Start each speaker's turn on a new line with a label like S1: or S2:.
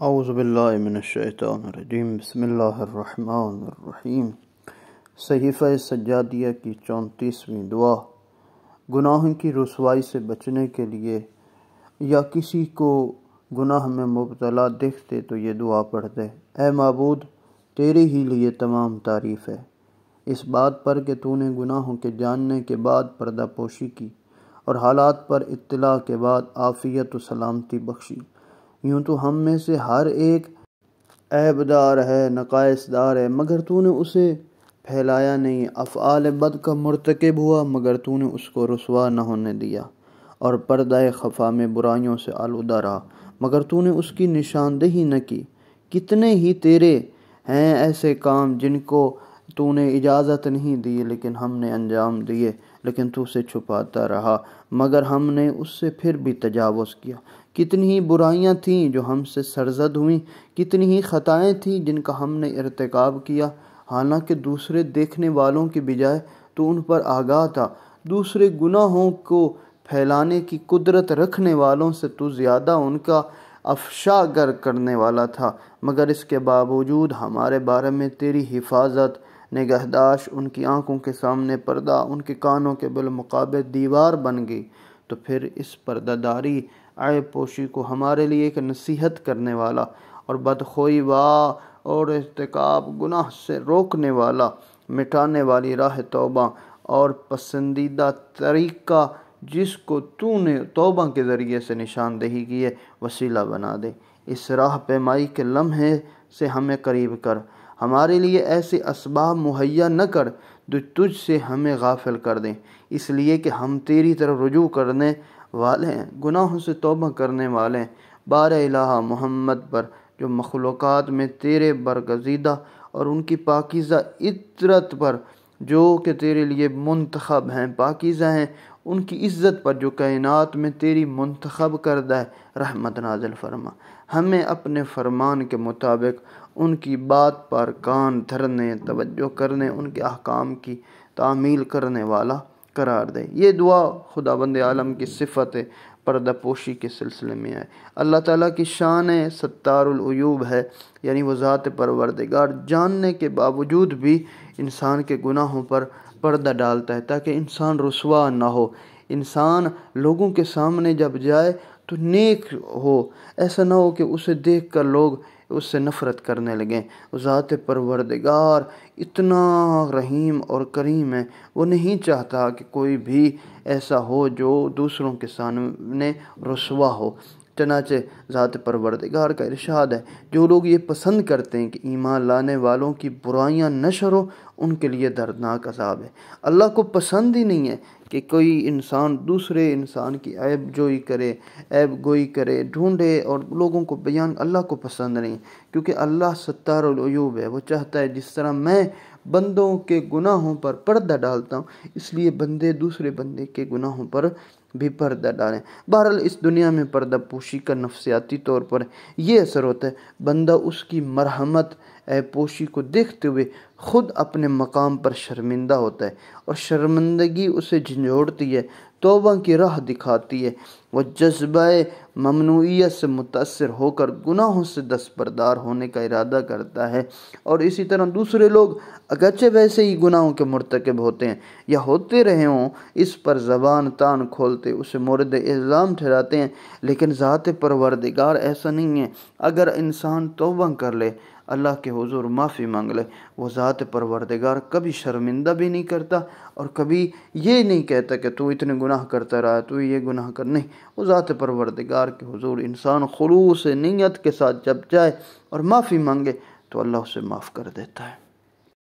S1: اعوذ باللہ من الشیطان الرجیم، بسم اللہ الرحمن الرحیم۔ صحیفہ سجادیہ کی 34ویں دعا۔ گناہوں کی رسوائی سے بچنے کے لیے یا کسی کو گناہ میں مبتلا دیکھتے تو یہ دعا پڑھ دے: اے معبود، تیرے ہی لیے تمام تعریف ہے، اس بات پر کہ تو نے گناہوں کے جاننے کے بعد پردہ پوشی کی اور حالات پر اطلاع کے بعد عافیت و سلامتی بخشی۔ یوں تو ہم میں سے ہر ایک عیب دار ہے، نقائص دار ہے، مگر تو نے اسے پھیلایا نہیں۔ افعال بد کا مرتکب ہوا مگر تو نے اس کو رسوا نہ ہونے دیا، اور پردہ خفا میں برائیوں سے آلودہ رہا مگر تو نے اس کی نشاندہی نہ کی۔ کتنے ہی تیرے ہیں ایسے کام جن کو تو نے اجازت نہیں دی لیکن ہم نے انجام دیے، لیکن تو اسے چھپاتا رہا مگر ہم نے اس سے پھر بھی تجاوز کیا۔ کتنی ہی برائیاں تھیں جو ہم سے سرزد ہوئیں، کتنی ہی خطائیں تھیں جن کا ہم نے ارتکاب کیا، حالانکہ دوسرے دیکھنے والوں کی بجائے تو ان پر آگاہ تھا۔ دوسرے گناہوں کو پھیلانے کی قدرت رکھنے والوں سے تو زیادہ ان کا افشا گر کرنے والا تھا، مگر اس کے باوجود ہمارے بارے میں تیری حفاظت، نگہداشت ان کی آنکھوں کے سامنے پردہ، ان کے کانوں کے بالمقابل دیوار بن گئی۔ تو پھر اس پردہ داری، عیب پوشی کو ہمارے لیے ایک نصیحت کرنے والا اور بدخوئی اور ارتکاب گناہ سے روکنے والا، مٹانے والی راہ توبہ اور پسندیدہ طریقہ جس کو تو نے توبہ کے ذریعے سے نشاندہی کی ہے، وسیلہ بنا دے۔ اس راہ پیمائی کے لمحے سے ہمیں قریب کر، ہمارے لیے ایسے اسباب مہیا نہ کر جو تجھ سے ہمیں غافل کر دیں، اس لیے کہ ہم تیری طرف رجوع کرنے والے ہیں، گناہوں سے توبہ کرنے والے ہیں۔ بار الہ محمد پر جو مخلوقات میں تیرے برگزیدہ اور ان کی پاکیزہ عطرت پر جو کہ تیرے لیے منتخب ہیں، پاکیزہ ہیں، ان کی عزت پر جو کائنات میں تیری منتخب کردہ ہے، رحمت نازل فرما۔ ہمیں اپنے فرمان کے مطابق ان کی بات پر کان دھرنے، توجہ کرنے، ان کے احکام کی تعمیل کرنے والا قرار دے۔ یہ دعا خداوند عالم کی صفت پردہ پوشی کے سلسلے میں ہے۔ اللہ تعالیٰ کی شان ستار العیوب ہے، یعنی وہ ذات پروردگار جاننے کے باوجود بھی انسان کے گناہوں پر پردہ ڈالتا ہے تاکہ انسان رسوا نہ ہو، انسان لوگوں کے سامنے جب جائے تو نیک ہو، ایسا نہ ہو کہ اسے دیکھ کر لوگ اس سے نفرت کرنے لگیں۔ ذات پروردگار اتنا رحیم اور کریم ہے، وہ نہیں چاہتا کہ کوئی بھی ایسا ہو جو دوسروں کے سامنے رسوا ہو۔ چنانچہ ذات پروردگار کا ارشاد ہے، جو لوگ یہ پسند کرتے ہیں کہ ایمان لانے والوں کی برائیاں نشر ہو، ان کے لیے دردناک عذاب ہے۔ اللہ کو پسند ہی نہیں ہے کہ کوئی انسان دوسرے انسان کی عیب جوئی کرے، عیب گوئی کرے، ڈھونڈے اور لوگوں کو بیان، اللہ کو پسند نہیں، کیونکہ اللہ ستار العیوب ہے۔ وہ چاہتا ہے جس طرح میں بندوں کے گناہوں پر پردہ ڈالتا ہوں، اس لیے بندے دوسرے بندے کے گناہوں پر بھی پردہ ڈالیں۔ بہرحال اس دنیا میں پردہ پوشی کا نفسیاتی طور پر یہ اثر ہوتا ہے، بندہ اس کی مرحمت، عیب پوشی کو دیکھتے ہوئے خود اپنے مقام پر شرمندہ ہوتا ہے، اور شرمندگی اسے جھنجھوڑتی ہے، توبہ کی راہ دکھاتی ہے۔ وہ جذبہ ممنوعیت سے متاثر ہو کر گناہوں سے دستبردار ہونے کا ارادہ کرتا ہے، اور اسی طرح دوسرے لوگ اگرچہ ویسے ہی گناہوں کے مرتکب ہوتے ہیں یا ہوتے رہے ہوں، اس پر زبان تان کھولتے اسے مورد الزام ٹھہراتے ہیں، لیکن ذات پروردگار ایسا نہیں ہے۔ اگر انسان توبہ کر لے، اللہ کے حضور معافی مانگ لے، وہ ذات پروردگار کبھی شرمندہ بھی نہیں کرتا اور کبھی یہ نہیں کہتا کہ تو اتنے گناہ کرتا رہا، تو یہ گناہ کر، نہیں۔ وہ ذات پروردگار کے حضور انسان خلوص نیت کے ساتھ جب جائے اور معافی مانگے تو اللہ اسے معاف کر دیتا ہے۔